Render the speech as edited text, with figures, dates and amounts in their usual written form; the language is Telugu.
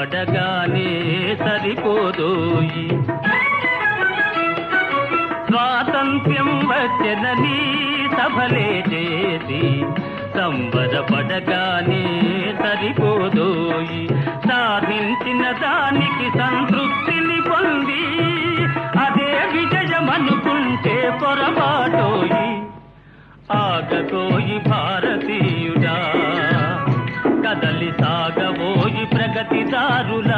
పడగానే సరిపోదోయి. స్వాతంత్ర్యం వచ్చెనని సభలే చేసి సంబరపడగానే సరిపోదోయి. సాధించిన దానికి సంతృప్తిని పొంది అదే విజయమనుకుంటే పొరపాటోయి. ఆగతోయి భారతీయుడా, కదలి సాగబోయి ప్రగతిదారుల